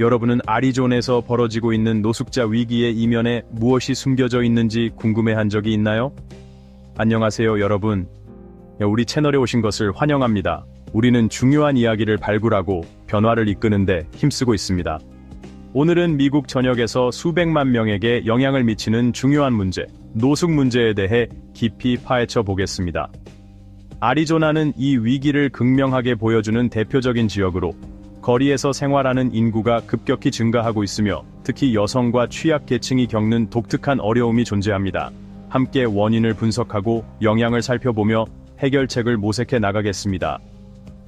여러분은 아리존에서 벌어지고 있는 노숙자 위기의 이면에 무엇이 숨겨져 있는지 궁금해한 적이 있나요? 안녕하세요, 여러분. 우리 채널에 오신 것을 환영합니다. 우리는 중요한 이야기를 발굴하고 변화를 이끄는데 힘쓰고 있습니다. 오늘은 미국 전역에서 수백만 명에게 영향을 미치는 중요한 문제, 노숙 문제에 대해 깊이 파헤쳐 보겠습니다. 아리조나는 이 위기를 극명하게 보여주는 대표적인 지역으로 거리에서 생활하는 인구가 급격히 증가하고 있으며 특히 여성과 취약계층이 겪는 독특한 어려움이 존재합니다. 함께 원인을 분석하고 영향을 살펴보며 해결책을 모색해 나가겠습니다.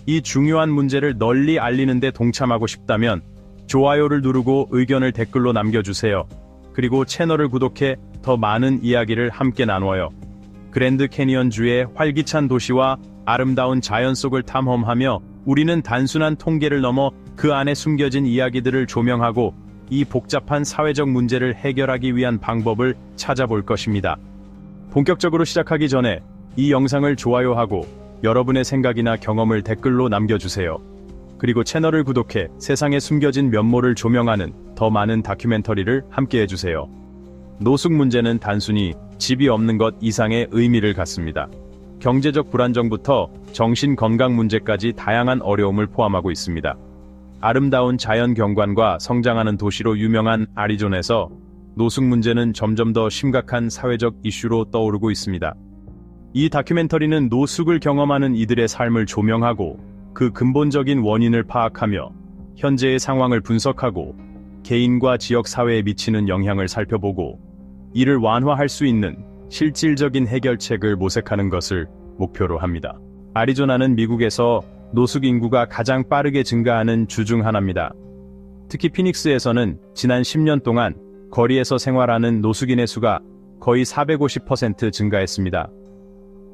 이 중요한 문제를 널리 알리는 데 동참하고 싶다면 좋아요를 누르고 의견을 댓글로 남겨주세요. 그리고 채널을 구독해 더 많은 이야기를 함께 나누어요. 그랜드 캐니언주의 활기찬 도시와 아름다운 자연 속을 탐험하며 우리는 단순한 통계를 넘어 그 안에 숨겨진 이야기들을 조명하고 이 복잡한 사회적 문제를 해결하기 위한 방법을 찾아볼 것입니다. 본격적으로 시작하기 전에 이 영상을 좋아요하고 여러분의 생각이나 경험을 댓글로 남겨주세요. 그리고 채널을 구독해 세상에 숨겨진 면모를 조명하는 더 많은 다큐멘터리를 함께 해주세요. 노숙 문제는 단순히 집이 없는 것 이상의 의미를 갖습니다. 경제적 불안정부터 정신 건강 문제까지 다양한 어려움을 포함하고 있습니다. 아름다운 자연 경관과 성장하는 도시로 유명한 아리존에서 노숙 문제는 점점 더 심각한 사회적 이슈로 떠오르고 있습니다. 이 다큐멘터리는 노숙을 경험하는 이들의 삶을 조명하고 그 근본적인 원인을 파악하며 현재의 상황을 분석하고 개인과 지역 사회에 미치는 영향을 살펴보고 이를 완화할 수 있는 실질적인 해결책을 모색하는 것을 목표로 합니다. 아리조나는 미국에서 노숙 인구가 가장 빠르게 증가하는 주 중 하나입니다. 특히 피닉스에서는 지난 10년 동안 거리에서 생활하는 노숙인의 수가 거의 450% 증가했습니다.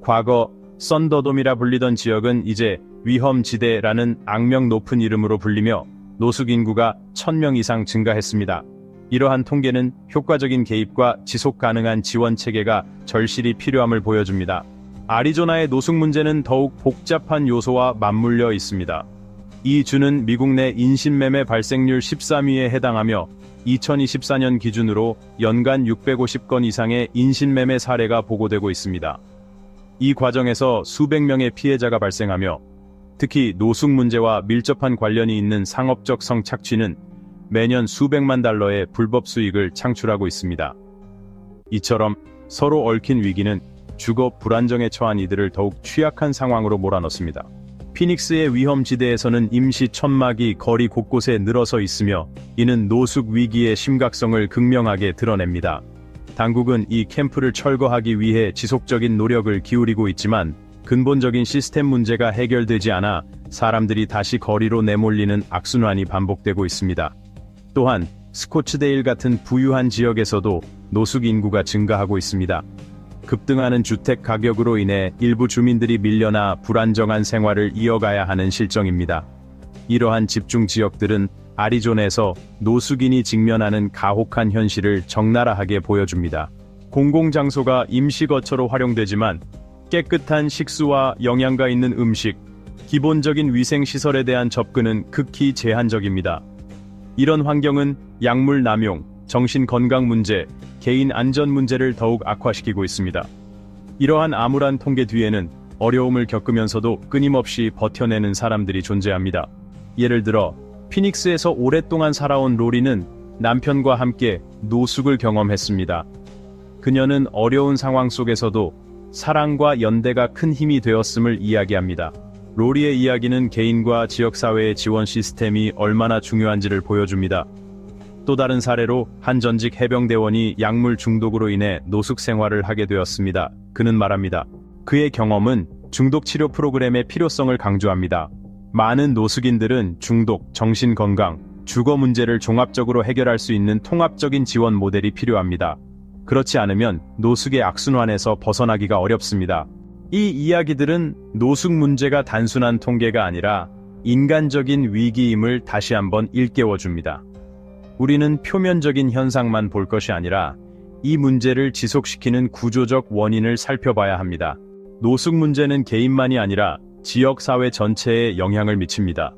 과거 썬더돔이라 불리던 지역은 이제 위험지대라는 악명 높은 이름으로 불리며 노숙 인구가 1000명 이상 증가했습니다. 이러한 통계는 효과적인 개입과 지속 가능한 지원 체계가 절실히 필요함을 보여줍니다. 아리조나의 노숙 문제는 더욱 복잡한 요소와 맞물려 있습니다. 이 주는 미국 내 인신매매 발생률 13위에 해당하며 2024년 기준으로 연간 650건 이상의 인신매매 사례가 보고되고 있습니다. 이 과정에서 수백 명의 피해자가 발생하며 특히 노숙 문제와 밀접한 관련이 있는 상업적 성착취는 매년 수백만 달러의 불법 수익을 창출하고 있습니다. 이처럼 서로 얽힌 위기는 주거 불안정에 처한 이들을 더욱 취약한 상황으로 몰아넣습니다. 피닉스의 위험지대에서는 임시 천막이 거리 곳곳에 늘어서 있으며 이는 노숙 위기의 심각성을 극명하게 드러냅니다. 당국은 이 캠프를 철거하기 위해 지속적인 노력을 기울이고 있지만 근본적인 시스템 문제가 해결되지 않아 사람들이 다시 거리로 내몰리는 악순환이 반복되고 있습니다. 또한 스코츠데일 같은 부유한 지역에서도 노숙 인구가 증가하고 있습니다. 급등하는 주택 가격으로 인해 일부 주민들이 밀려나 불안정한 생활을 이어가야 하는 실정입니다. 이러한 집중 지역들은 아리존에서 노숙인이 직면하는 가혹한 현실을 적나라하게 보여줍니다. 공공장소가 임시거처로 활용되지만 깨끗한 식수와 영양가 있는 음식, 기본적인 위생시설에 대한 접근은 극히 제한적입니다. 이런 환경은 약물 남용, 정신건강 문제, 개인 안전 문제를 더욱 악화시키고 있습니다. 이러한 암울한 통계 뒤에는 어려움을 겪으면서도 끊임없이 버텨내는 사람들이 존재합니다. 예를 들어 피닉스에서 오랫동안 살아온 로리는 남편과 함께 노숙을 경험했습니다. 그녀는 어려운 상황 속에서도 사랑과 연대가 큰 힘이 되었음을 이야기합니다. 로리의 이야기는 개인과 지역사회의 지원 시스템이 얼마나 중요한지를 보여줍니다. 또 다른 사례로 한 전직 해병대원이 약물 중독으로 인해 노숙 생활을 하게 되었습니다. 그는 말합니다. 그의 경험은 중독 치료 프로그램의 필요성을 강조합니다. 많은 노숙인들은 중독, 정신건강, 주거 문제를 종합적으로 해결할 수 있는 통합적인 지원 모델이 필요합니다. 그렇지 않으면 노숙의 악순환에서 벗어나기가 어렵습니다. 이 이야기들은 노숙 문제가 단순한 통계가 아니라 인간적인 위기임을 다시 한번 일깨워줍니다. 우리는 표면적인 현상만 볼 것이 아니라 이 문제를 지속시키는 구조적 원인을 살펴봐야 합니다. 노숙 문제는 개인만이 아니라 지역사회 전체에 영향을 미칩니다.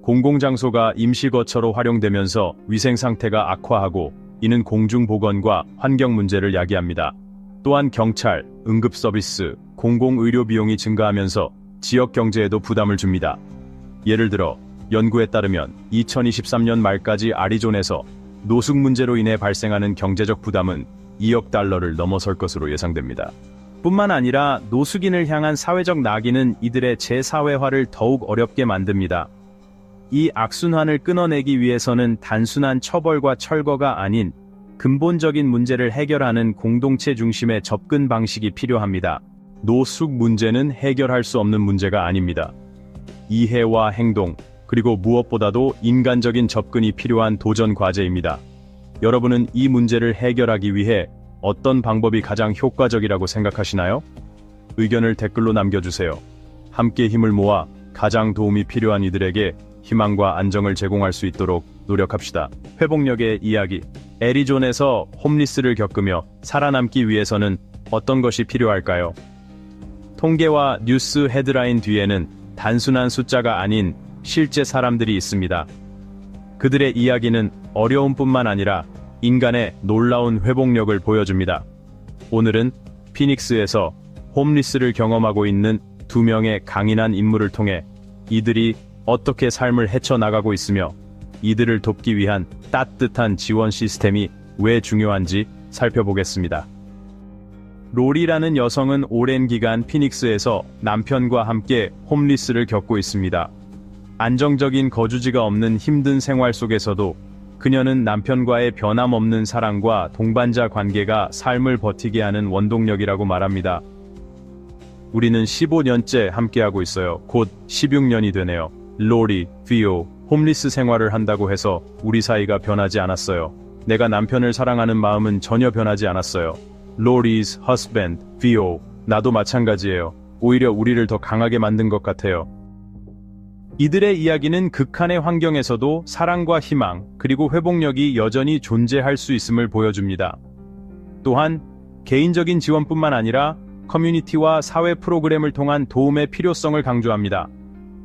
공공장소가 임시거처로 활용되면서 위생 상태가 악화하고 이는 공중보건과 환경 문제를 야기합니다. 또한 경찰, 응급서비스, 공공의료 비용이 증가하면서 지역 경제에도 부담을 줍니다. 예를 들어 연구에 따르면 2023년 말까지 아리존에서 노숙 문제로 인해 발생하는 경제적 부담은 2억 달러를 넘어설 것으로 예상됩니다. 뿐만 아니라 노숙인을 향한 사회적 낙인은 이들의 재사회화를 더욱 어렵게 만듭니다. 이 악순환을 끊어내기 위해서는 단순한 처벌과 철거가 아닌 근본적인 문제를 해결하는 공동체 중심의 접근 방식이 필요합니다. 노숙 문제는 해결할 수 없는 문제가 아닙니다. 이해와 행동, 그리고 무엇보다도 인간적인 접근이 필요한 도전 과제입니다. 여러분은 이 문제를 해결하기 위해 어떤 방법이 가장 효과적이라고 생각하시나요? 의견을 댓글로 남겨주세요. 함께 힘을 모아 가장 도움이 필요한 이들에게 희망과 안정을 제공할 수 있도록 노력합시다. 회복력의 이야기. 애리존에서 홈리스를 겪으며 살아남기 위해서는 어떤 것이 필요할까요? 통계와 뉴스 헤드라인 뒤에는 단순한 숫자가 아닌 실제 사람들이 있습니다. 그들의 이야기는 어려움뿐만 아니라 인간의 놀라운 회복력을 보여줍니다. 오늘은 피닉스에서 홈리스를 경험하고 있는 2명의 강인한 인물을 통해 이들이 어떻게 삶을 헤쳐나가고 있으며 이들을 돕기 위한 따뜻한 지원 시스템이 왜 중요한지 살펴보겠습니다. 로리라는 여성은 오랜 기간 피닉스에서 남편과 함께 홈리스를 겪고 있습니다. 안정적인 거주지가 없는 힘든 생활 속에서도 그녀는 남편과의 변함없는 사랑과 동반자 관계가 삶을 버티게 하는 원동력이라고 말합니다. 우리는 15년째 함께하고 있어요. 곧 16년이 되네요. 로리, 피오, 홈리스 생활을 한다고 해서 우리 사이가 변하지 않았어요. 내가 남편을 사랑하는 마음은 전혀 변하지 않았어요. 로리's husband, 피오, 나도 마찬가지예요. 오히려 우리를 더 강하게 만든 것 같아요. 이들의 이야기는 극한의 환경에서도 사랑과 희망, 그리고 회복력이 여전히 존재할 수 있음을 보여줍니다. 또한 개인적인 지원뿐만 아니라 커뮤니티와 사회 프로그램을 통한 도움의 필요성을 강조합니다.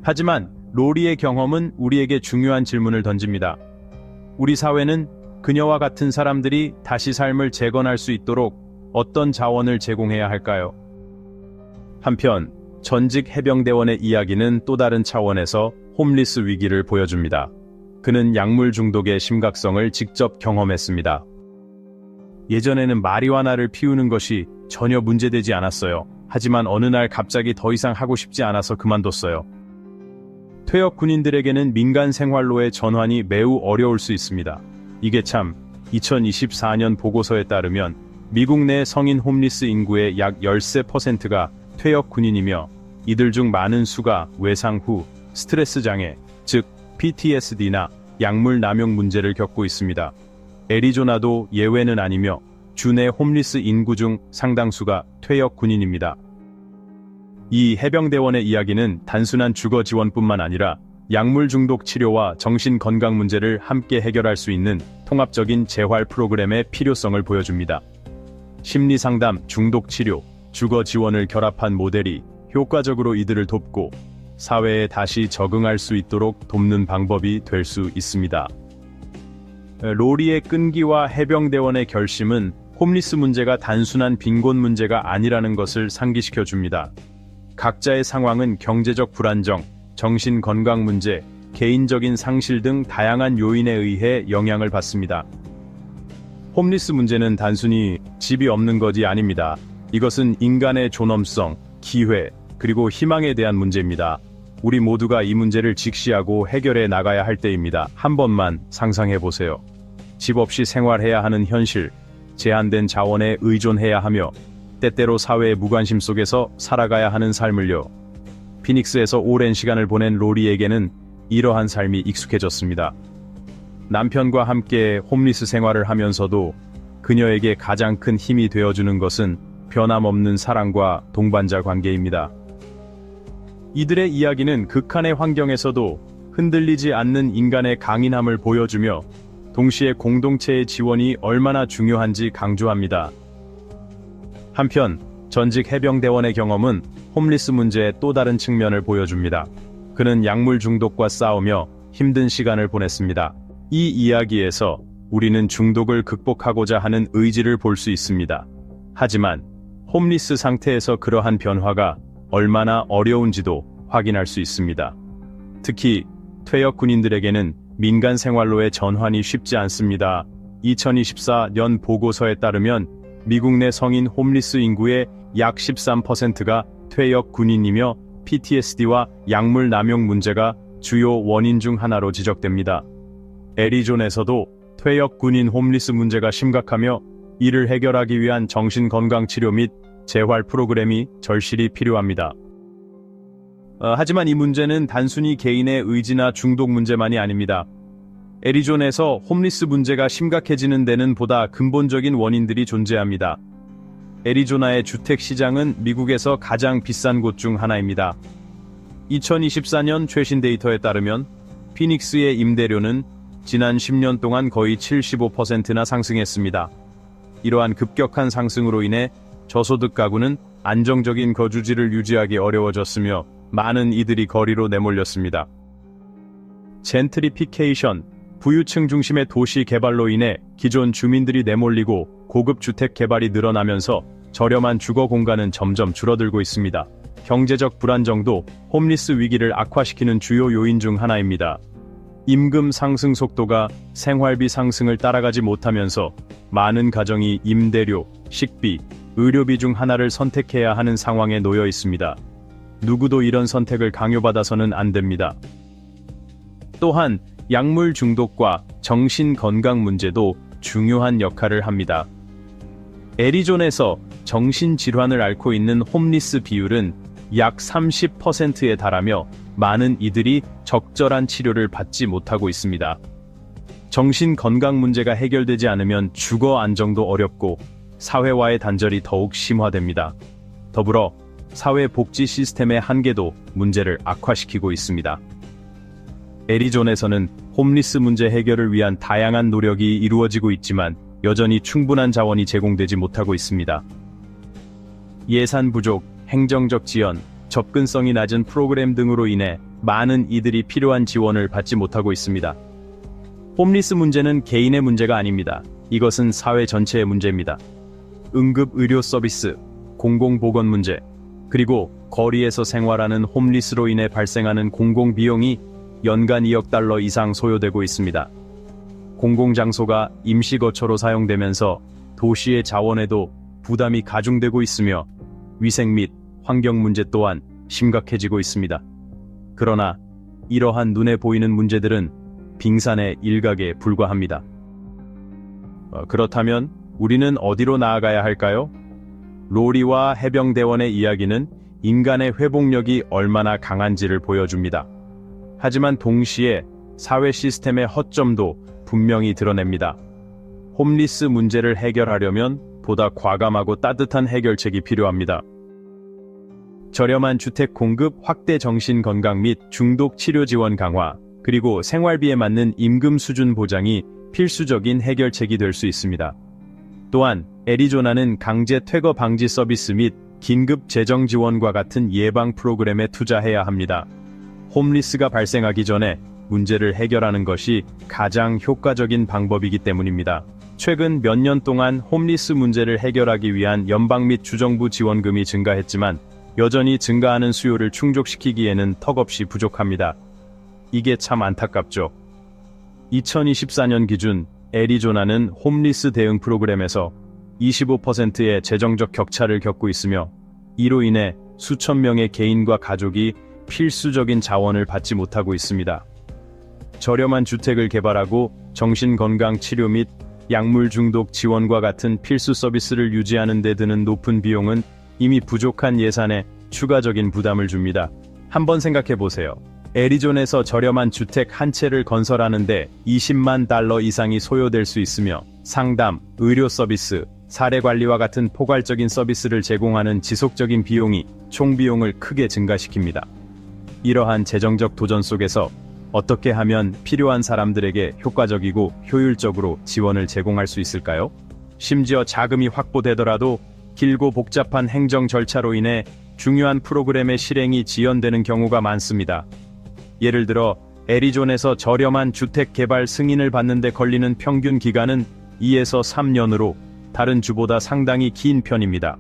하지만 로리의 경험은 우리에게 중요한 질문을 던집니다. 우리 사회는 그녀와 같은 사람들이 다시 삶을 재건할 수 있도록 어떤 자원을 제공해야 할까요? 한편 전직 해병대원의 이야기는 또 다른 차원에서 홈리스 위기를 보여줍니다. 그는 약물 중독의 심각성을 직접 경험했습니다. 예전에는 마리화나를 피우는 것이 전혀 문제되지 않았어요. 하지만 어느 날 갑자기 더 이상 하고 싶지 않아서 그만뒀어요. 퇴역 군인들에게는 민간 생활로의 전환이 매우 어려울 수 있습니다. 이게 참 2024년 보고서에 따르면 미국 내 성인 홈리스 인구의 약 13%가 퇴역 군인이며 이들 중 많은 수가 외상 후 스트레스 장애, 즉 PTSD나 약물 남용 문제를 겪고 있습니다. 애리조나도 예외는 아니며 주 내 홈리스 인구 중 상당수가 퇴역 군인입니다. 이 해병대원의 이야기는 단순한 주거 지원뿐만 아니라 약물 중독 치료와 정신 건강 문제를 함께 해결할 수 있는 통합적인 재활 프로그램의 필요성을 보여줍니다. 심리 상담, 중독 치료, 주거 지원을 결합한 모델이 효과적으로 이들을 돕고 사회에 다시 적응할 수 있도록 돕는 방법이 될 수 있습니다. 로리의 끈기와 해병대원의 결심은 홈리스 문제가 단순한 빈곤 문제가 아니라는 것을 상기시켜 줍니다. 각자의 상황은 경제적 불안정, 정신 건강 문제, 개인적인 상실 등 다양한 요인에 의해 영향을 받습니다. 홈리스 문제는 단순히 집이 없는 것이 아닙니다. 이것은 인간의 존엄성, 기회, 그리고 희망에 대한 문제입니다. 우리 모두가 이 문제를 직시하고 해결해 나가야 할 때입니다. 한 번만 상상해 보세요. 집 없이 생활해야 하는 현실, 제한된 자원에 의존해야 하며 때때로 사회의 무관심 속에서 살아가야 하는 삶을요. 피닉스에서 오랜 시간을 보낸 로리에게는 이러한 삶이 익숙해졌습니다. 남편과 함께 홈리스 생활을 하면서도 그녀에게 가장 큰 힘이 되어주는 것은 변함없는 사랑과 동반자 관계입니다. 이들의 이야기는 극한의 환경에서도 흔들리지 않는 인간의 강인함을 보여주며 동시에 공동체의 지원이 얼마나 중요한지 강조합니다. 한편 전직 해병대원의 경험은 홈리스 문제의 또 다른 측면을 보여줍니다. 그는 약물 중독과 싸우며 힘든 시간을 보냈습니다. 이 이야기에서 우리는 중독을 극복하고자 하는 의지를 볼 수 있습니다. 하지만 홈리스 상태에서 그러한 변화가 얼마나 어려운지도 확인할 수 있습니다. 특히 퇴역 군인들에게는 민간 생활로의 전환이 쉽지 않습니다. 2024년 보고서에 따르면 미국 내 성인 홈리스 인구의 약 13%가 퇴역 군인이며 PTSD와 약물 남용 문제가 주요 원인 중 하나로 지적됩니다. 애리조나에서도 퇴역 군인 홈리스 문제가 심각하며 이를 해결하기 위한 정신건강치료 및 재활 프로그램이 절실히 필요합니다. 하지만 이 문제는 단순히 개인의 의지나 중독 문제만이 아닙니다. 애리조나에서 홈리스 문제가 심각해지는 데는 보다 근본적인 원인들이 존재합니다. 애리조나의 주택 시장은 미국에서 가장 비싼 곳 중 하나입니다. 2024년 최신 데이터에 따르면 피닉스의 임대료는 지난 10년 동안 거의 75%나 상승했습니다. 이러한 급격한 상승으로 인해 저소득 가구는 안정적인 거주지를 유지하기 어려워졌으며 많은 이들이 거리로 내몰렸습니다. 젠트리피케이션, 부유층 중심의 도시 개발로 인해 기존 주민들이 내몰리고 고급 주택 개발이 늘어나면서 저렴한 주거 공간은 점점 줄어들고 있습니다. 경제적 불안정도 홈리스 위기를 악화시키는 주요 요인 중 하나입니다. 임금 상승 속도가 생활비 상승을 따라가지 못하면서 많은 가정이 임대료, 식비, 의료비 중 하나를 선택해야 하는 상황에 놓여 있습니다. 누구도 이런 선택을 강요받아서는 안 됩니다. 또한 약물 중독과 정신 건강 문제도 중요한 역할을 합니다. 애리조나에서 정신질환을 앓고 있는 홈리스 비율은 약 30%에 달하며 많은 이들이 적절한 치료를 받지 못하고 있습니다. 정신 건강 문제가 해결되지 않으면 주거 안정도 어렵고 사회와의 단절이 더욱 심화됩니다. 더불어 사회 복지 시스템의 한계도 문제를 악화시키고 있습니다. 애리조나에서는 홈리스 문제 해결을 위한 다양한 노력이 이루어지고 있지만 여전히 충분한 자원이 제공되지 못하고 있습니다. 예산 부족, 행정적 지연, 접근성이 낮은 프로그램 등으로 인해 많은 이들이 필요한 지원을 받지 못하고 있습니다. 홈리스 문제는 개인의 문제가 아닙니다. 이것은 사회 전체의 문제입니다. 응급 의료 서비스, 공공보건 문제, 그리고 거리에서 생활하는 홈리스로 인해 발생하는 공공비용이 연간 2억 달러 이상 소요되고 있습니다. 공공장소가 임시거처로 사용되면서 도시의 자원에도 부담이 가중되고 있으며 위생 및 환경 문제 또한 심각해지고 있습니다. 그러나 이러한 눈에 보이는 문제들은 빙산의 일각에 불과합니다. 그렇다면 우리는 어디로 나아가야 할까요? 로리와 해병대원의 이야기는 인간의 회복력이 얼마나 강한지를 보여줍니다. 하지만 동시에 사회 시스템의 허점도 분명히 드러냅니다. 홈리스 문제를 해결하려면 보다 과감하고 따뜻한 해결책이 필요합니다. 저렴한 주택 공급, 확대 정신 건강 및 중독 치료 지원 강화, 그리고 생활비에 맞는 임금 수준 보장이 필수적인 해결책이 될 수 있습니다. 또한 애리조나는 강제 퇴거 방지 서비스 및 긴급 재정 지원과 같은 예방 프로그램에 투자해야 합니다. 홈리스가 발생하기 전에 문제를 해결하는 것이 가장 효과적인 방법이기 때문입니다. 최근 몇 년 동안 홈리스 문제를 해결하기 위한 연방 및 주정부 지원금이 증가했지만 여전히 증가하는 수요를 충족시키기에는 턱없이 부족합니다. 이게 참 안타깝죠. 2024년 기준 애리조나는 홈리스 대응 프로그램에서 25%의 재정적 격차를 겪고 있으며 이로 인해 수천 명의 개인과 가족이 필수적인 자원을 받지 못하고 있습니다. 저렴한 주택을 개발하고 정신건강 치료 및 약물 중독 지원과 같은 필수 서비스를 유지하는 데 드는 높은 비용은 이미 부족한 예산에 추가적인 부담을 줍니다. 한번 생각해 보세요. 애리조나에서 저렴한 주택 한 채를 건설하는데 20만 달러 이상이 소요될 수 있으며 상담, 의료 서비스, 사례 관리와 같은 포괄적인 서비스를 제공하는 지속적인 비용이 총 비용을 크게 증가시킵니다. 이러한 재정적 도전 속에서 어떻게 하면 필요한 사람들에게 효과적이고 효율적으로 지원을 제공할 수 있을까요? 심지어 자금이 확보되더라도 길고 복잡한 행정 절차로 인해 중요한 프로그램의 실행이 지연되는 경우가 많습니다. 예를 들어 애리조나에서 저렴한 주택 개발 승인을 받는데 걸리는 평균 기간은 2에서 3년으로 다른 주보다 상당히 긴 편입니다.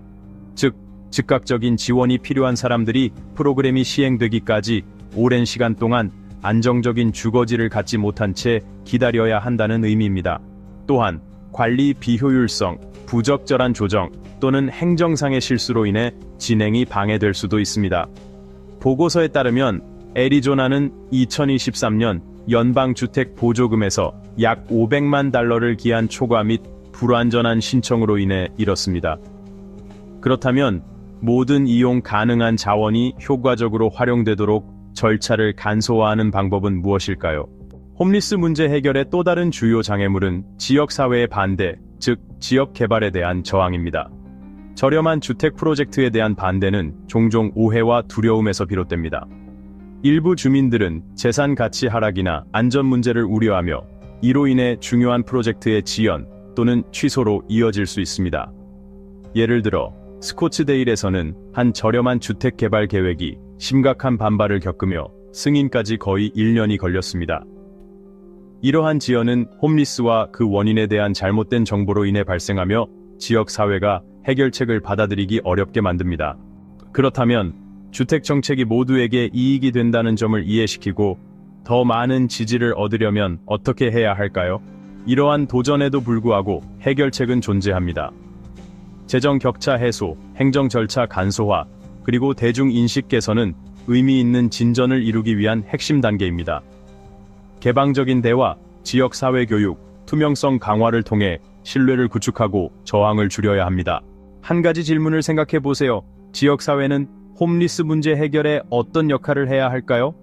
즉, 즉각적인 지원이 필요한 사람들이 프로그램이 시행되기까지 오랜 시간 동안 안정적인 주거지를 갖지 못한 채 기다려야 한다는 의미입니다. 또한 관리 비효율성, 부적절한 조정 또는 행정상의 실수로 인해 진행이 방해될 수도 있습니다. 보고서에 따르면 애리조나는 2023년 연방주택 보조금에서 약 500만 달러를 기한 초과 및 불완전한 신청으로 인해 이렇습니다. 그렇다면 모든 이용 가능한 자원이 효과적으로 활용되도록 절차를 간소화하는 방법은 무엇일까요? 홈리스 문제 해결의 또 다른 주요 장애물은 지역사회의 반대, 즉 지역 개발에 대한 저항입니다. 저렴한 주택 프로젝트에 대한 반대는 종종 오해와 두려움에서 비롯됩니다. 일부 주민들은 재산 가치 하락이나 안전 문제를 우려하며 이로 인해 중요한 프로젝트의 지연 또는 취소로 이어질 수 있습니다. 예를 들어 스코츠데일에서는 한 저렴한 주택 개발 계획이 심각한 반발을 겪으며 승인까지 거의 1년이 걸렸습니다. 이러한 지연은 홈리스와 그 원인에 대한 잘못된 정보로 인해 발생하며 지역 사회가 해결책을 받아들이기 어렵게 만듭니다. 그렇다면 주택 정책이 모두에게 이익이 된다는 점을 이해시키고 더 많은 지지를 얻으려면 어떻게 해야 할까요? 이러한 도전에도 불구하고 해결책은 존재합니다. 재정 격차 해소, 행정 절차 간소화, 그리고 대중 인식 개선은 의미 있는 진전을 이루기 위한 핵심 단계입니다. 개방적인 대화, 지역 사회 교육, 투명성 강화를 통해 신뢰를 구축하고 저항을 줄여야 합니다. 한 가지 질문을 생각해 보세요. 지역 사회는 홈리스 문제 해결에 어떤 역할을 해야 할까요?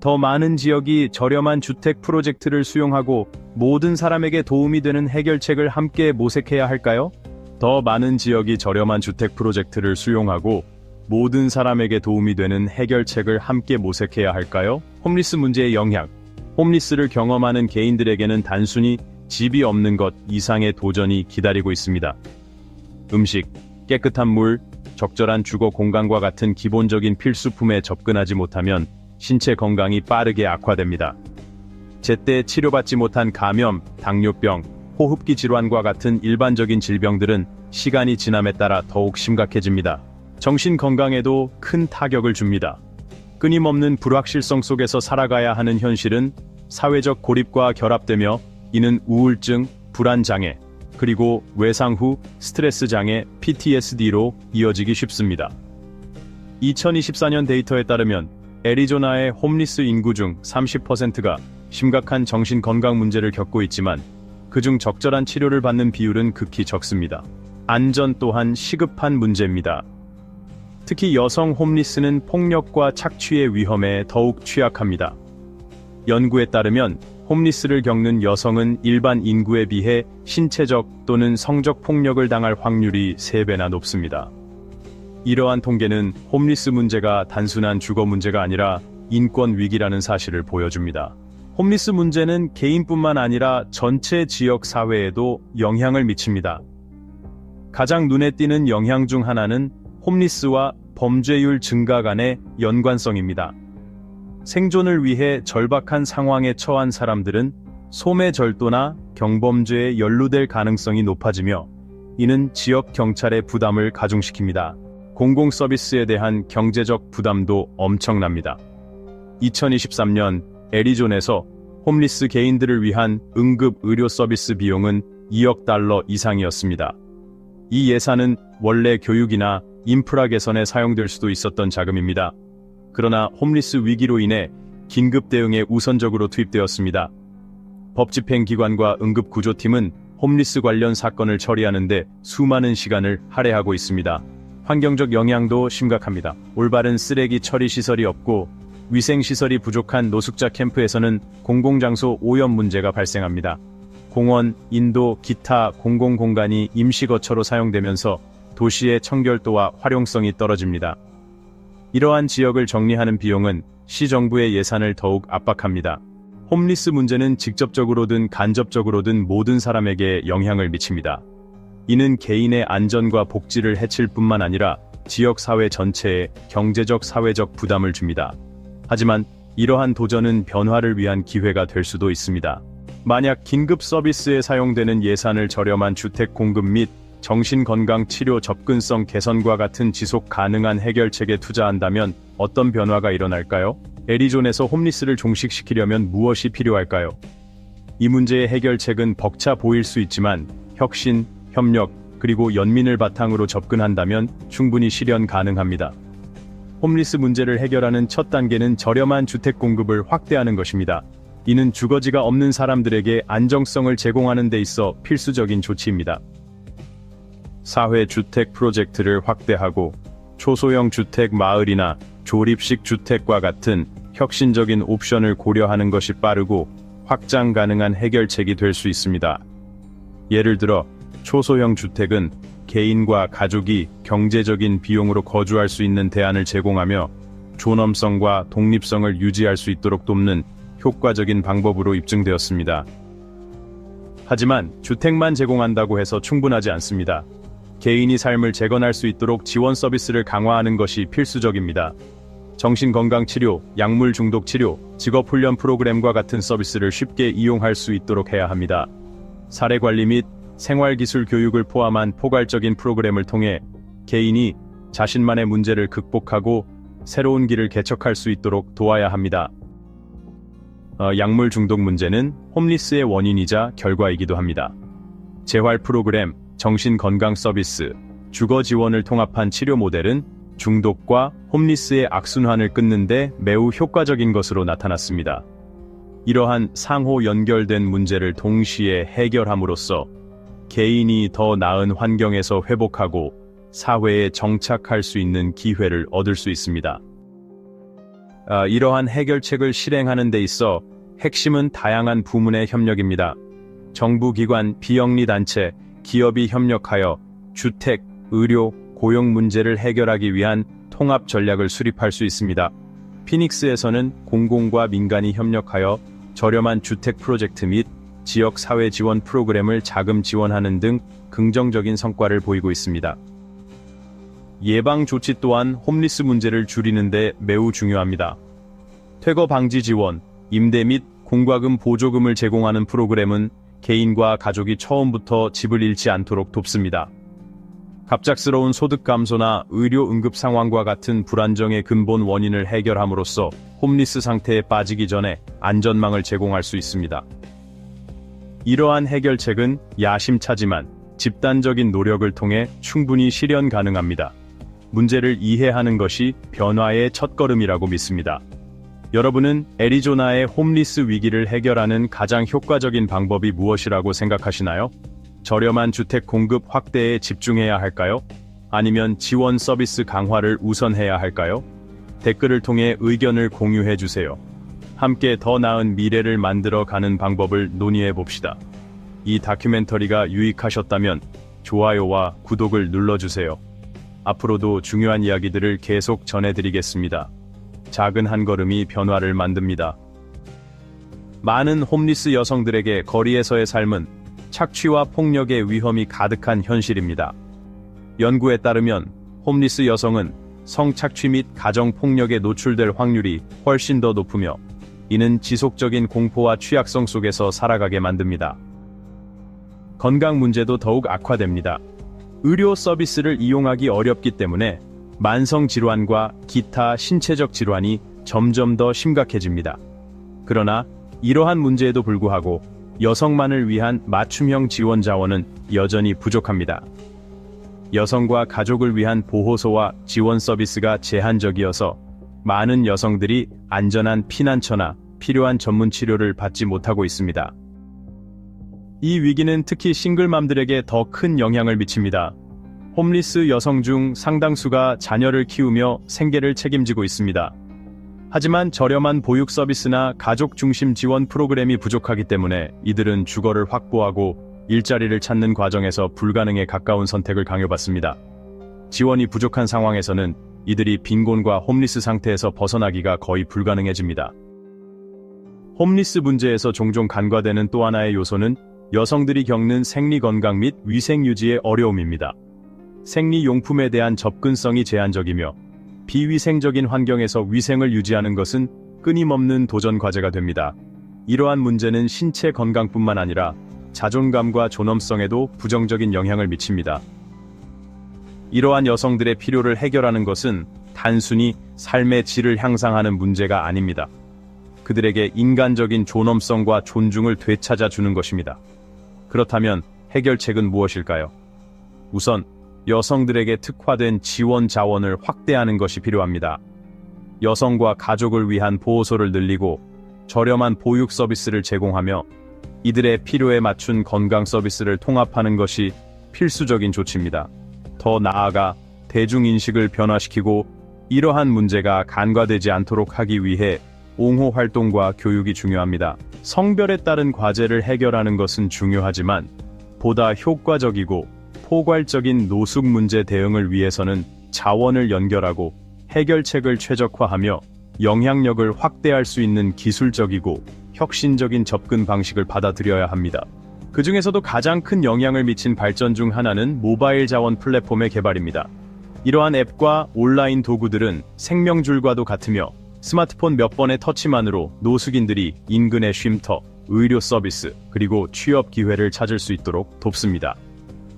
더 많은 지역이 저렴한 주택 프로젝트를 수용하고 모든 사람에게 도움이 되는 해결책을 함께 모색해야 할까요? 더 많은 지역이 저렴한 주택 프로젝트를 수용하고 모든 사람에게 도움이 되는 해결책을 함께 모색해야 할까요? 홈리스 문제의 영향. 홈리스를 경험하는 개인들에게는 단순히 집이 없는 것 이상의 도전이 기다리고 있습니다. 음식, 깨끗한 물, 적절한 주거 공간과 같은 기본적인 필수품에 접근하지 못하면 신체 건강이 빠르게 악화됩니다. 제때 치료받지 못한 감염, 당뇨병, 호흡기 질환과 같은 일반적인 질병들은 시간이 지남에 따라 더욱 심각해집니다. 정신 건강에도 큰 타격을 줍니다. 끊임없는 불확실성 속에서 살아가야 하는 현실은 사회적 고립과 결합되며 이는 우울증, 불안장애, 그리고 외상 후 스트레스 장애 PTSD로 이어지기 쉽습니다. 2024년 데이터에 따르면 애리조나의 홈리스 인구 중 30%가 심각한 정신 건강 문제를 겪고 있지만 그중 적절한 치료를 받는 비율은 극히 적습니다. 안전 또한 시급한 문제입니다. 특히 여성 홈리스는 폭력과 착취의 위험에 더욱 취약합니다. 연구에 따르면 홈리스를 겪는 여성은 일반 인구에 비해 신체적 또는 성적 폭력을 당할 확률이 3배나 높습니다. 이러한 통계는 홈리스 문제가 단순한 주거 문제가 아니라 인권 위기라는 사실을 보여줍니다. 홈리스 문제는 개인뿐만 아니라 전체 지역 사회에도 영향을 미칩니다. 가장 눈에 띄는 영향 중 하나는 홈리스와 범죄율 증가 간의 연관성입니다. 생존을 위해 절박한 상황에 처한 사람들은 소매절도나 경범죄에 연루될 가능성이 높아지며 이는 지역 경찰의 부담을 가중시킵니다. 공공 서비스에 대한 경제적 부담도 엄청납니다. 2023년 애리조나에서 홈리스 개인들을 위한 응급 의료 서비스 비용은 2억 달러 이상이었습니다. 이 예산은 원래 교육이나 인프라 개선에 사용될 수도 있었던 자금입니다. 그러나 홈리스 위기로 인해 긴급 대응에 우선적으로 투입되었습니다. 법집행기관과 응급구조팀은 홈리스 관련 사건을 처리하는데 수많은 시간을 할애하고 있습니다. 환경적 영향도 심각합니다. 올바른 쓰레기 처리 시설이 없고 위생시설이 부족한 노숙자 캠프에서는 공공장소 오염 문제가 발생합니다. 공원, 인도, 기타 공공공간이 임시거처로 사용되면서 도시의 청결도와 활용성이 떨어집니다. 이러한 지역을 정리하는 비용은 시정부의 예산을 더욱 압박합니다. 홈리스 문제는 직접적으로든 간접적으로든 모든 사람에게 영향을 미칩니다. 이는 개인의 안전과 복지를 해칠 뿐만 아니라 지역 사회 전체에 경제적 사회적 부담을 줍니다. 하지만 이러한 도전은 변화를 위한 기회가 될 수도 있습니다. 만약 긴급 서비스에 사용되는 예산을 저렴한 주택 공급 및 정신건강치료 접근성 개선과 같은 지속 가능한 해결책에 투자한다면 어떤 변화가 일어날까요? 애리존에서 홈리스를 종식시키려면 무엇이 필요할까요? 이 문제의 해결책은 벅차 보일 수 있지만 혁신, 협력, 그리고 연민을 바탕으로 접근한다면 충분히 실현 가능합니다. 홈리스 문제를 해결하는 첫 단계는 저렴한 주택 공급을 확대하는 것입니다. 이는 주거지가 없는 사람들에게 안정성을 제공하는 데 있어 필수적인 조치입니다. 사회주택 프로젝트를 확대하고 초소형 주택 마을이나 조립식 주택과 같은 혁신적인 옵션을 고려하는 것이 빠르고 확장 가능한 해결책이 될 수 있습니다. 예를 들어 초소형 주택은 개인과 가족이 경제적인 비용으로 거주할 수 있는 대안을 제공하며 존엄성과 독립성을 유지할 수 있도록 돕는 효과적인 방법으로 입증되었습니다. 하지만 주택만 제공한다고 해서 충분하지 않습니다. 개인이 삶을 재건할 수 있도록 지원 서비스를 강화하는 것이 필수적입니다. 정신건강치료, 약물 중독 치료, 직업훈련 프로그램과 같은 서비스를 쉽게 이용할 수 있도록 해야 합니다. 사례관리 및 생활기술 교육을 포함한 포괄적인 프로그램을 통해 개인이 자신만의 문제를 극복하고 새로운 길을 개척할 수 있도록 도와야 합니다. 약물 중독 문제는 홈리스의 원인이자 결과이기도 합니다. 재활 프로그램, 정신건강 서비스, 주거 지원을 통합한 치료 모델은 중독과 홈리스의 악순환을 끊는 데 매우 효과적인 것으로 나타났습니다. 이러한 상호 연결된 문제를 동시에 해결함으로써 개인이 더 나은 환경에서 회복하고 사회에 정착할 수 있는 기회를 얻을 수 있습니다. 이러한 해결책을 실행하는 데 있어 핵심은 다양한 부문의 협력입니다. 정부기관, 비영리단체, 기업이 협력하여 주택, 의료, 고용 문제를 해결하기 위한 통합 전략을 수립할 수 있습니다. 피닉스에서는 공공과 민간이 협력하여 저렴한 주택 프로젝트 및 지역 사회 지원 프로그램을 자금 지원하는 등 긍정적인 성과를 보이고 있습니다. 예방 조치 또한 홈리스 문제를 줄이는 데 매우 중요합니다. 퇴거 방지 지원, 임대 및 공과금 보조금을 제공하는 프로그램은 개인과 가족이 처음부터 집을 잃지 않도록 돕습니다. 갑작스러운 소득 감소나 의료 응급 상황과 같은 불안정의 근본 원인을 해결함으로써 홈리스 상태에 빠지기 전에 안전망을 제공할 수 있습니다. 이러한 해결책은 야심차지만 집단적인 노력을 통해 충분히 실현 가능합니다. 문제를 이해하는 것이 변화의 첫걸음이라고 믿습니다. 여러분은 애리조나의 홈리스 위기를 해결하는 가장 효과적인 방법이 무엇이라고 생각하시나요? 저렴한 주택 공급 확대에 집중해야 할까요? 아니면 지원 서비스 강화를 우선해야 할까요? 댓글을 통해 의견을 공유해 주세요. 함께 더 나은 미래를 만들어 가는 방법을 논의해 봅시다. 이 다큐멘터리가 유익하셨다면 좋아요와 구독을 눌러주세요. 앞으로도 중요한 이야기들을 계속 전해드리겠습니다. 작은 한 걸음이 변화를 만듭니다. 많은 홈리스 여성들에게 거리에서의 삶은 착취와 폭력의 위험이 가득한 현실입니다. 연구에 따르면 홈리스 여성은 성착취 및 가정폭력에 노출될 확률이 훨씬 더 높으며 이는 지속적인 공포와 취약성 속에서 살아가게 만듭니다. 건강 문제도 더욱 악화됩니다. 의료 서비스를 이용하기 어렵기 때문에 만성질환과 기타 신체적 질환이 점점 더 심각해집니다. 그러나 이러한 문제에도 불구하고 여성만을 위한 맞춤형 지원 자원은 여전히 부족합니다. 여성과 가족을 위한 보호소와 지원 서비스가 제한적이어서 많은 여성들이 안전한 피난처나 필요한 전문 치료를 받지 못하고 있습니다. 이 위기는 특히 싱글맘들에게 더 큰 영향을 미칩니다. 홈리스 여성 중 상당수가 자녀를 키우며 생계를 책임지고 있습니다. 하지만 저렴한 보육 서비스나 가족 중심 지원 프로그램이 부족하기 때문에 이들은 주거를 확보하고 일자리를 찾는 과정에서 불가능에 가까운 선택을 강요받습니다. 지원이 부족한 상황에서는 이들이 빈곤과 홈리스 상태에서 벗어나기가 거의 불가능해집니다. 홈리스 문제에서 종종 간과되는 또 하나의 요소는 여성들이 겪는 생리 건강 및 위생 유지의 어려움입니다. 생리용품에 대한 접근성이 제한적이며 비위생적인 환경에서 위생을 유지하는 것은 끊임없는 도전 과제가 됩니다. 이러한 문제는 신체 건강뿐만 아니라 자존감과 존엄성에도 부정적인 영향을 미칩니다. 이러한 여성들의 필요를 해결하는 것은 단순히 삶의 질을 향상하는 문제가 아닙니다. 그들에게 인간적인 존엄성과 존중을 되찾아 주는 것입니다. 그렇다면 해결책은 무엇일까요? 우선 여성들에게 특화된 지원 자원을 확대하는 것이 필요합니다. 여성과 가족을 위한 보호소를 늘리고 저렴한 보육 서비스를 제공하며 이들의 필요에 맞춘 건강 서비스를 통합하는 것이 필수적인 조치입니다. 더 나아가 대중인식을 변화시키고 이러한 문제가 간과되지 않도록 하기 위해 옹호 활동과 교육이 중요합니다. 성별에 따른 과제를 해결하는 것은 중요하지만 보다 효과적이고 포괄적인 노숙 문제 대응을 위해서는 자원을 연결하고 해결책을 최적화하며 영향력을 확대할 수 있는 기술적이고 혁신적인 접근 방식을 받아들여야 합니다. 그 중에서도 가장 큰 영향을 미친 발전 중 하나는 모바일 자원 플랫폼의 개발입니다. 이러한 앱과 온라인 도구들은 생명줄과도 같으며 스마트폰 몇 번의 터치만으로 노숙인들이 인근의 쉼터, 의료 서비스, 그리고 취업 기회를 찾을 수 있도록 돕습니다.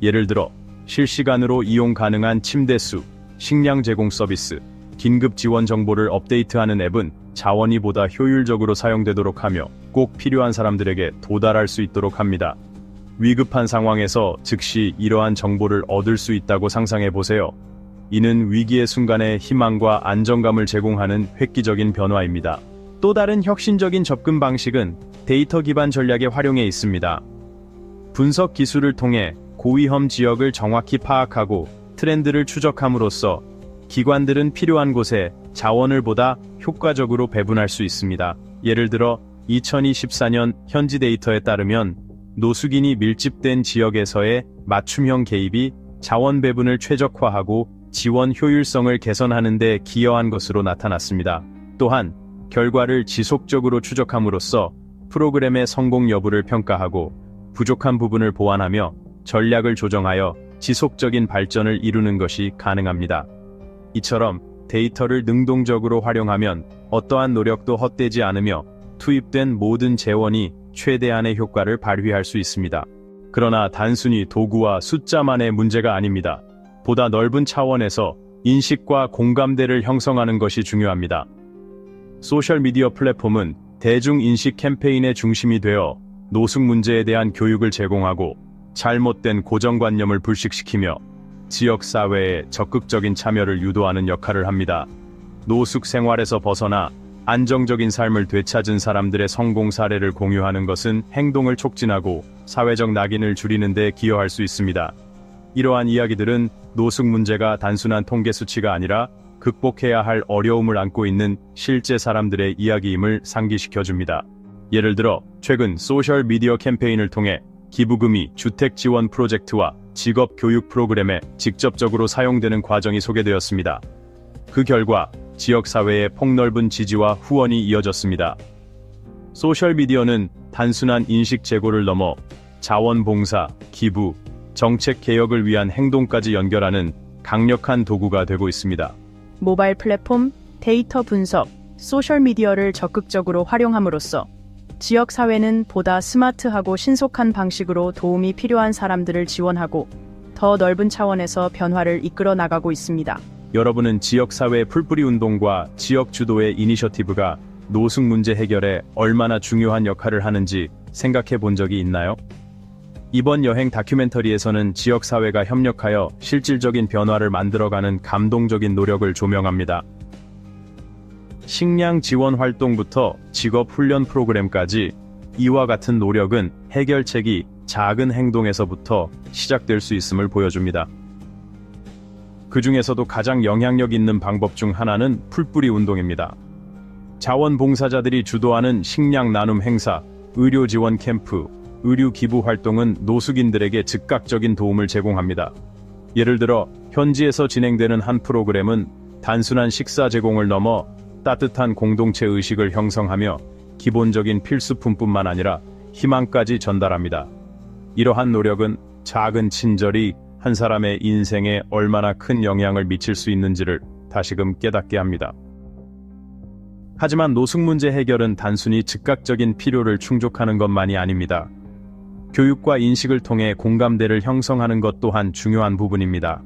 예를 들어 실시간으로 이용 가능한 침대수, 식량 제공 서비스, 긴급 지원 정보를 업데이트하는 앱은 자원이 보다 효율적으로 사용되도록 하며 꼭 필요한 사람들에게 도달할 수 있도록 합니다. 위급한 상황에서 즉시 이러한 정보를 얻을 수 있다고 상상해 보세요. 이는 위기의 순간에 희망과 안정감을 제공하는 획기적인 변화입니다. 또 다른 혁신적인 접근 방식은 데이터 기반 전략의 활용에 있습니다. 분석 기술을 통해 고위험 지역을 정확히 파악하고 트렌드를 추적함으로써 기관들은 필요한 곳에 자원을 보다 효과적으로 배분할 수 있습니다. 예를 들어 2024년 현지 데이터에 따르면 노숙인이 밀집된 지역에서의 맞춤형 개입이 자원 배분을 최적화하고 지원 효율성을 개선하는 데 기여한 것으로 나타났습니다. 또한 결과를 지속적으로 추적함으로써 프로그램의 성공 여부를 평가하고 부족한 부분을 보완하며 전략을 조정하여 지속적인 발전을 이루는 것이 가능합니다. 이처럼 데이터를 능동적으로 활용하면 어떠한 노력도 헛되지 않으며 투입된 모든 재원이 최대한의 효과를 발휘할 수 있습니다. 그러나 단순히 도구와 숫자만의 문제가 아닙니다. 보다 넓은 차원에서 인식과 공감대를 형성하는 것이 중요합니다. 소셜미디어 플랫폼은 대중인식 캠페인의 중심이 되어 노숙 문제에 대한 교육을 제공하고 잘못된 고정관념을 불식시키며 지역사회의 적극적인 참여를 유도하는 역할을 합니다. 노숙 생활에서 벗어나 안정적인 삶을 되찾은 사람들의 성공 사례를 공유하는 것은 행동을 촉진하고 사회적 낙인을 줄이는 데 기여할 수 있습니다. 이러한 이야기들은 노숙 문제가 단순한 통계 수치가 아니라 극복해야 할 어려움을 안고 있는 실제 사람들의 이야기임을 상기시켜줍니다. 예를 들어 최근 소셜미디어 캠페인을 통해 기부금이 주택 지원 프로젝트와 직업 교육 프로그램에 직접적으로 사용되는 과정이 소개되었습니다. 그 결과 지역사회의 폭넓은 지지와 후원이 이어졌습니다. 소셜미디어는 단순한 인식 제고를 넘어 자원봉사, 기부, 정책 개혁을 위한 행동까지 연결하는 강력한 도구가 되고 있습니다. 모바일 플랫폼, 데이터 분석, 소셜미디어를 적극적으로 활용함으로써 지역사회는 보다 스마트하고 신속한 방식으로 도움이 필요한 사람들을 지원하고 더 넓은 차원에서 변화를 이끌어 나가고 있습니다. 여러분은 지역사회 풀뿌리 운동과 지역 주도의 이니셔티브가 노숙 문제 해결에 얼마나 중요한 역할을 하는지 생각해 본 적이 있나요? 이번 여행 다큐멘터리에서는 지역사회가 협력하여 실질적인 변화를 만들어가는 감동적인 노력을 조명합니다. 식량 지원 활동부터 직업 훈련 프로그램까지 이와 같은 노력은 해결책이 작은 행동에서부터 시작될 수 있음을 보여줍니다. 그 중에서도 가장 영향력 있는 방법 중 하나는 풀뿌리 운동입니다. 자원봉사자들이 주도하는 식량 나눔 행사, 의료 지원 캠프, 의류 기부 활동은 노숙인들에게 즉각적인 도움을 제공합니다. 예를 들어 현지에서 진행되는 한 프로그램은 단순한 식사 제공을 넘어 따뜻한 공동체 의식을 형성하며 기본적인 필수품뿐만 아니라 희망까지 전달합니다. 이러한 노력은 작은 친절이 한 사람의 인생에 얼마나 큰 영향을 미칠 수 있는지를 다시금 깨닫게 합니다. 하지만 노숙 문제 해결은 단순히 즉각적인 필요를 충족하는 것만이 아닙니다. 교육과 인식을 통해 공감대를 형성하는 것 또한 중요한 부분입니다.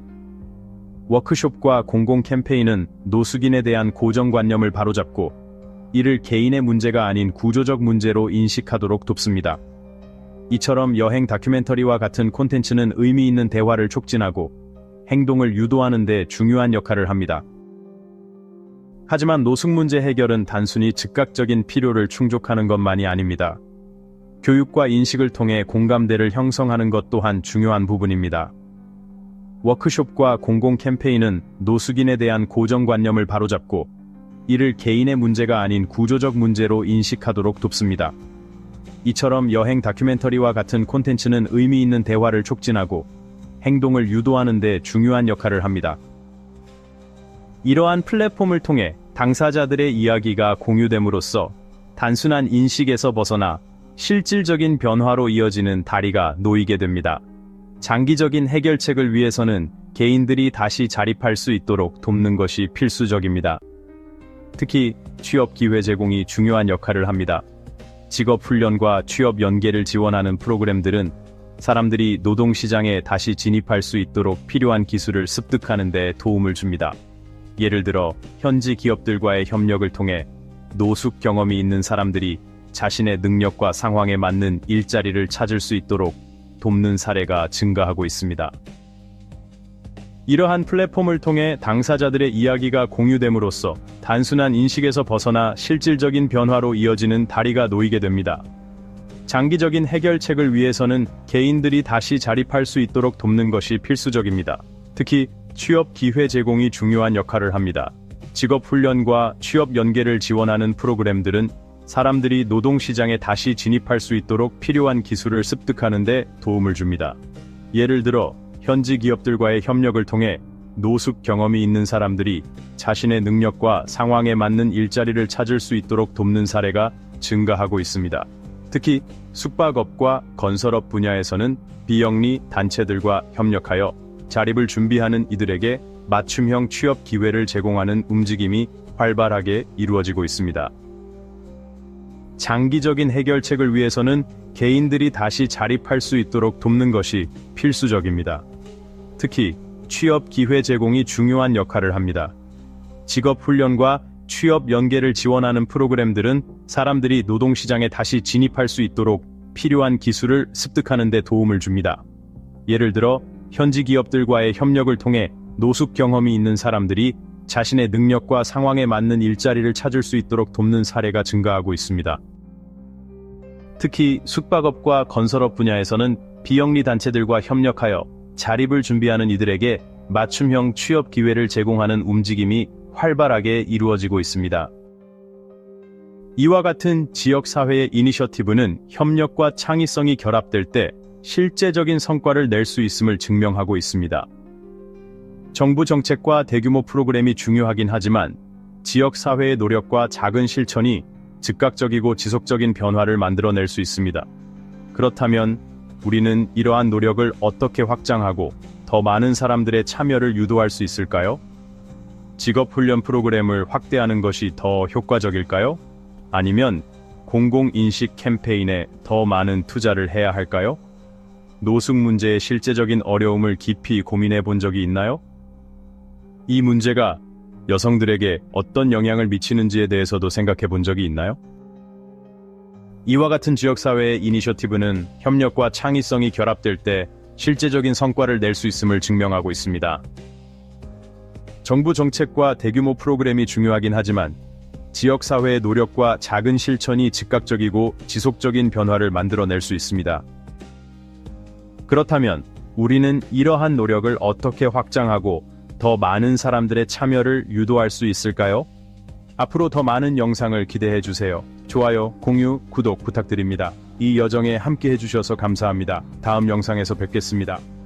워크숍과 공공 캠페인은 노숙인에 대한 고정관념을 바로잡고 이를 개인의 문제가 아닌 구조적 문제로 인식하도록 돕습니다. 이처럼 여행 다큐멘터리와 같은 콘텐츠는 의미 있는 대화를 촉진하고 행동을 유도하는 데 중요한 역할을 합니다. 하지만 노숙 문제 해결은 단순히 즉각적인 필요를 충족하는 것만이 아닙니다. 교육과 인식을 통해 공감대를 형성하는 것 또한 중요한 부분입니다. 워크숍과 공공 캠페인은 노숙인에 대한 고정관념을 바로잡고 이를 개인의 문제가 아닌 구조적 문제로 인식하도록 돕습니다. 이처럼 여행 다큐멘터리와 같은 콘텐츠는 의미 있는 대화를 촉진하고 행동을 유도하는 데 중요한 역할을 합니다. 이러한 플랫폼을 통해 당사자들의 이야기가 공유됨으로써 단순한 인식에서 벗어나 실질적인 변화로 이어지는 다리가 놓이게 됩니다. 장기적인 해결책을 위해서는 개인들이 다시 자립할 수 있도록 돕는 것이 필수적입니다. 특히 취업 기회 제공이 중요한 역할을 합니다. 직업 훈련과 취업 연계를 지원하는 프로그램들은 사람들이 노동시장에 다시 진입할 수 있도록 필요한 기술을 습득하는 데 도움을 줍니다. 예를 들어 현지 기업들과의 협력을 통해 노숙 경험이 있는 사람들이 자신의 능력과 상황에 맞는 일자리를 찾을 수 있도록 돕는 사례가 증가하고 있습니다. 이러한 플랫폼을 통해 당사자들의 이야기가 공유됨으로써 단순한 인식에서 벗어나 실질적인 변화로 이어지는 다리가 놓이게 됩니다. 장기적인 해결책을 위해서는 개인들이 다시 자립할 수 있도록 돕는 것이 필수적입니다. 특히 취업 기회 제공이 중요한 역할을 합니다. 직업 훈련과 취업 연계를 지원하는 프로그램들은 사람들이 노동시장에 다시 진입할 수 있도록 필요한 기술을 습득하는 데 도움을 줍니다. 예를 들어 현지 기업들과의 협력을 통해 노숙 경험이 있는 사람들이 자신의 능력과 상황에 맞는 일자리를 찾을 수 있도록 돕는 사례가 증가하고 있습니다. 특히 숙박업과 건설업 분야에서는 비영리 단체들과 협력하여 자립을 준비하는 이들에게 맞춤형 취업 기회를 제공하는 움직임이 활발하게 이루어지고 있습니다. 장기적인 해결책을 위해서는 개인들이 다시 자립할 수 있도록 돕는 것이 필수적입니다. 특히 취업 기회 제공이 중요한 역할을 합니다. 직업 훈련과 취업 연계를 지원하는 프로그램들은 사람들이 노동시장에 다시 진입할 수 있도록 필요한 기술을 습득하는 데 도움을 줍니다. 예를 들어 현지 기업들과의 협력을 통해 노숙 경험이 있는 사람들이 자신의 능력과 상황에 맞는 일자리를 찾을 수 있도록 돕는 사례가 증가하고 있습니다. 특히 숙박업과 건설업 분야에서는 비영리 단체들과 협력하여 자립을 준비하는 이들에게 맞춤형 취업 기회를 제공하는 움직임이 활발하게 이루어지고 있습니다. 이와 같은 지역사회의 이니셔티브는 협력과 창의성이 결합될 때 실제적인 성과를 낼 수 있음을 증명하고 있습니다. 정부 정책과 대규모 프로그램이 중요하긴 하지만 지역사회의 노력과 작은 실천이 즉각적이고 지속적인 변화를 만들어낼 수 있습니다. 그렇다면 우리는 이러한 노력을 어떻게 확장하고 더 많은 사람들의 참여를 유도할 수 있을까요? 직업훈련 프로그램을 확대하는 것이 더 효과적일까요? 아니면 공공인식 캠페인에 더 많은 투자를 해야 할까요? 노숙 문제의 실제적인 어려움을 깊이 고민해 본 적이 있나요? 이 문제가 여성들에게 어떤 영향을 미치는지에 대해서도 생각해 본 적이 있나요? 이와 같은 지역사회의 이니셔티브는 협력과 창의성이 결합될 때 실제적인 성과를 낼 수 있음을 증명하고 있습니다. 정부 정책과 대규모 프로그램이 중요하긴 하지만 지역사회의 노력과 작은 실천이 즉각적이고 지속적인 변화를 만들어낼 수 있습니다. 그렇다면 우리는 이러한 노력을 어떻게 확장하고 더 많은 사람들의 참여를 유도할 수 있을까요? 앞으로 더 많은 영상을 기대해 주세요. 좋아요, 공유, 구독 부탁드립니다. 이 여정에 함께 해주셔서 감사합니다. 다음 영상에서 뵙겠습니다.